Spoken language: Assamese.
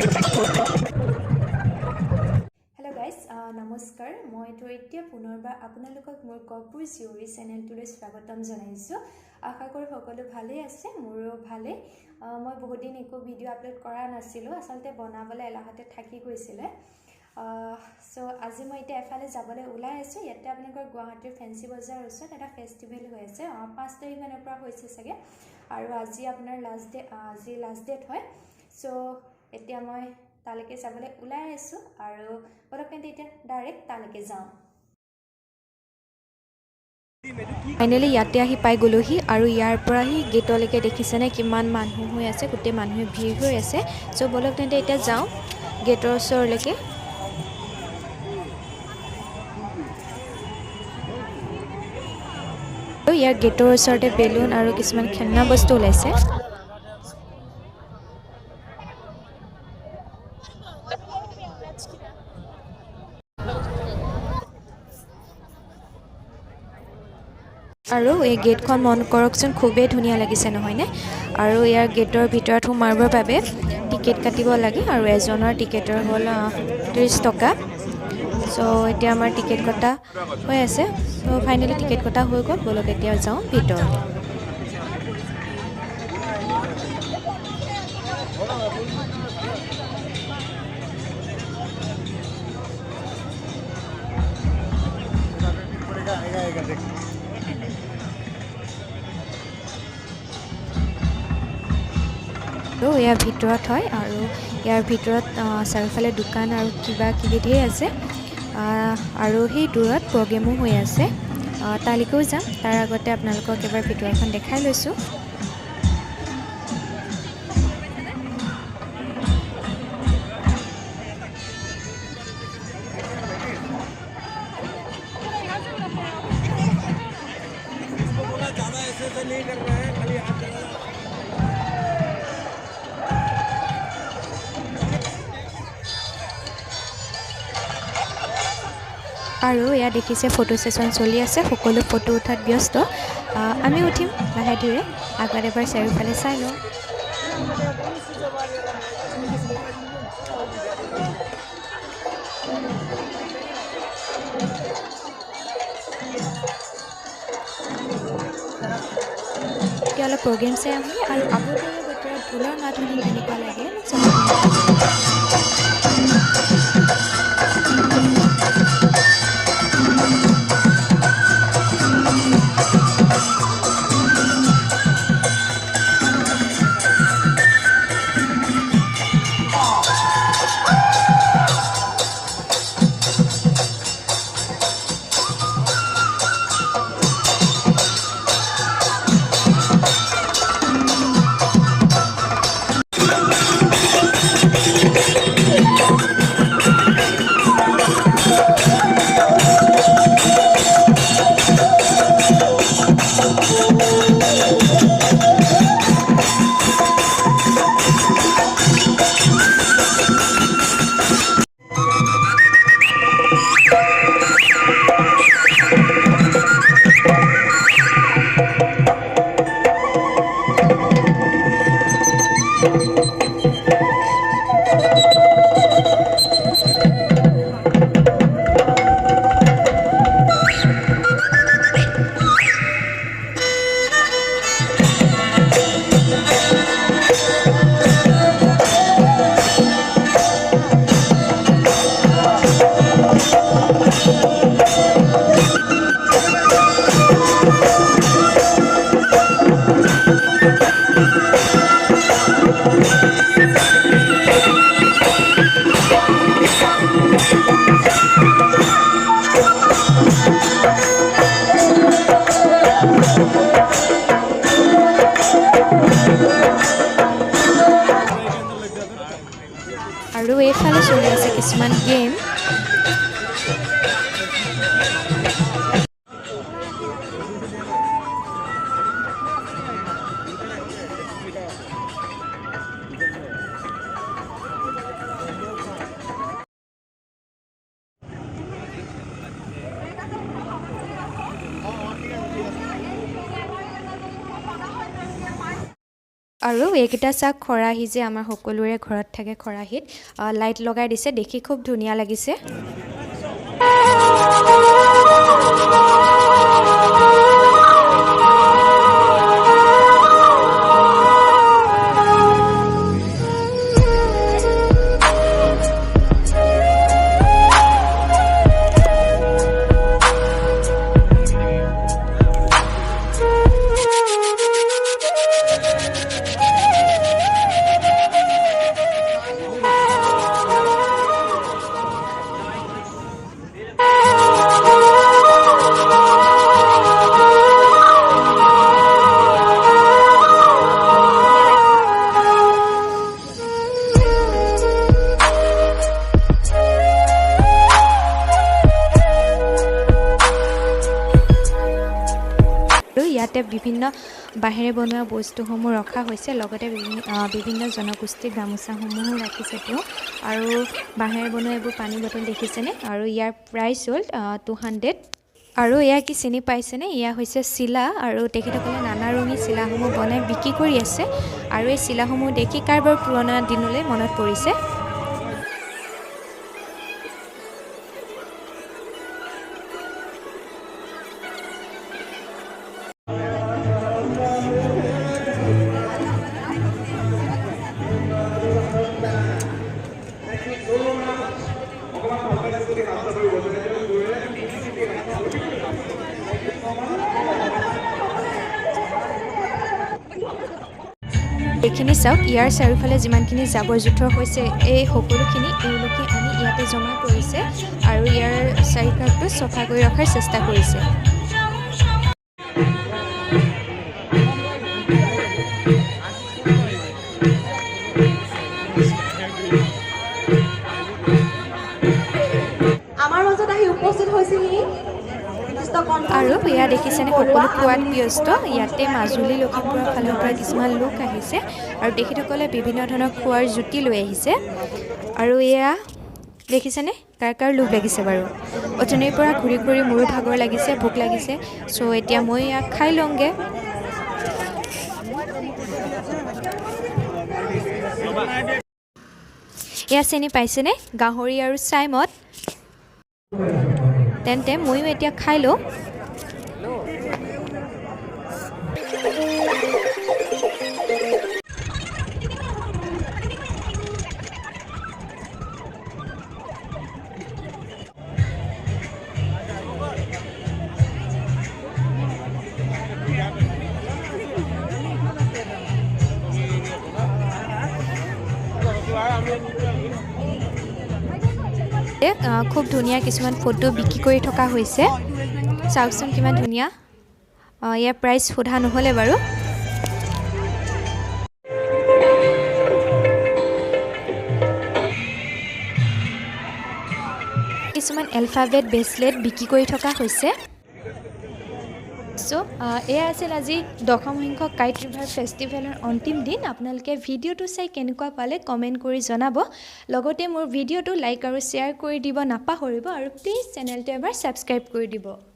हेलो गाइज नमस्कार मैं এতিয়া পুনৰবাৰ আপোনালোকক মোৰ গপুৰ জিউৰি চেনেলটোলৈ স্বাগতম জনাইছো। আশা কৰো সকলো ভালেই আছে, মোৰো ভালে। মই বহুত দিন একো ভিডিঅ' আপলোড কৰা নাছিলো, আসলতে বনাবলৈ এলাহতে থাকি গৈছিলে। সো আজি মই এতিয়া এফালে যাবলৈ ওলাই আছো। ইয়াতে আপোনালোকৰ গুৱাহাটীৰ ফেন্সি বজাৰ ওচৰত এটা ফেষ্টিভেল হৈ আছে, 5 তাৰিখ মানৰ পৰা হৈছে চাগে, আৰু আজি আপোনাৰ লাষ্ট ডেট হয়। সো এতিয়া মই তালৈকে যাবলৈ ওলাই আছো আৰু অলপ এতিয়া ডাইৰেক্ট তালৈকে যাওঁ। ফাইনেলি ইয়াতে আহি পাই গলোহি আৰু ইয়াৰ পৰা আহি গেটলৈকে দেখিছেনে কিমান মানুহ হৈ আছে, গোটেই মানুহে ভিৰ হৈ আছে। সো বলক তেন্তে এতিয়া যাওঁ গেটৰ ওচৰলৈকে। ইয়াৰ গেটৰ ওচৰতে বেলুন আৰু কিছুমান খেলনা বস্তু ওলাইছে। আৰু এই গেটখন মন কৰকচোন, খুবেই ধুনীয়া লাগিছে নহয়নে? আৰু ইয়াৰ গেটৰ ভিতৰত সোমাবৰ বাবে টিকেট কাটিব লাগে আৰু এজনৰ টিকেটৰ হ'ল 30 টকা। সো এতিয়া আমাৰ টিকেট কটা হৈ আছে। সো ফাইনেলি টিকেট কটা হৈ গ'ল। বলক এতিয়া যাওঁ ভিতৰত। ইয়াৰ ভিতৰত হয় আৰু ইয়াৰ ভিতৰত চাৰিওফালে দোকান আৰু কিবা কিবি ধেৰ আছে, আৰু সেই দূৰত প্ৰগ্ৰেমো হৈ আছে। তালৈকেও যাম, তাৰ আগতে আপোনালোকক এবাৰ ভিতৰখন দেখাই লৈছোঁ। আৰু এয়া দেখিছে ফটো সেশন চলি আছে, সকলো ফটো উঠাত ব্যস্ত। আমি উঠিম লাহে ধীৰে, আগত এবাৰ চাৰিওফালে চাই লওঁ। এতিয়া অলপ প্ৰগ্ৰেম চাই আহোঁ আৰু আগতীয়াকৈ বতৰত ঢোলৰ মাত শুনি কেনেকুৱা লাগে আৰু এইফালে চলি আছে কিছুমান গেম। আৰু এইকেইটা চাওক খৰাহি যে আমাৰ সকলোৰে ঘৰত থাকে খৰাহিত লাইট লগাই দিছে দেখি খুব ধুনীয়া লাগিছে ইয়াতে বিভিন্ন বাঁহেৰে বনোৱা বস্তুসমূহ ৰখা হৈছে লগতে বিভিন্ন জনগোষ্ঠীৰ গামোচাসমূহো ৰাখিছে তেওঁ আৰু বাঁহেৰে বনোৱা এইবোৰ পানী বটল দেখিছেনে আৰু ইয়াৰ প্ৰাইচ হ'ল 200 আৰু এয়া কি চিনি পাইছেনে এয়া হৈছে চিলা আৰু তেখেতসকলে নানা ৰঙী চিলাসমূহ বনাই বিক্ৰী কৰি আছে আৰু এই চিলাসমূহ দেখি কাৰোবাৰ পুৰণা দিনলৈ মনত পৰিছে এইখিনি চাওক ইয়াৰ চাৰিওফালে যিমানখিনি জাবৰ জোঁথৰ হৈছে এই সকলোখিনি এওঁলোকে আনি ইয়াতে জমা কৰিছে আৰু ইয়াৰ চাৰিওকাষটো চফা কৰি ৰখাৰ চেষ্টা কৰিছে আমাৰ মাজত আহি উপস্থিত হৈছেহি আৰু এয়া দেখিছেনে সকলো খোৱাত ব্যস্ত ইয়াতে মাজুলী লখিমপুৰৰ ফালৰ পৰা কিছুমান লোক আহিছে আৰু তেখেতসকলে বিভিন্ন ধৰণৰ খোৱাৰ জুতি লৈ আহিছে আৰু এয়া দেখিছেনে কাৰ লোভ লাগিছে বাৰু অথনিৰ পৰা ঘূৰি ঘূৰি মোৰো ভাগৰ লাগিছে ভোক লাগিছে চ' এতিয়া মই ইয়াক খাই লওঁগৈ এয়া চিনি পাইছেনে গাহৰি আৰু চাইমদ তেন্তে ময়ো এতিয়া খাই লওঁ খুব ধুনীয়া কিছুমান ফটো বিক্ৰী কৰি থকা হৈছে চাওকচোন কিমান ধুনীয়া ইয়াৰ প্ৰাইচ সোধা নহ'লে বাৰু কিছুমান এলফাবেট ব্ৰেচলেট বিক্ৰী কৰি থকা হৈছে চ' এয়া আছিল আজি 10ম সংখ্যক কাইট ৰিভাৰ ফেষ্টিভেলৰ অন্তিম দিন আপোনালোকে ভিডিঅ'টো চাই কেনেকুৱা পালে কমেণ্ট কৰি জনাব লগতে মোৰ ভিডিঅ'টো লাইক আৰু শ্বেয়াৰ কৰি দিব নাপাহৰিব আৰু প্লিজ চেনেলটো এবাৰ ছাবস্ক্ৰাইব কৰি দিব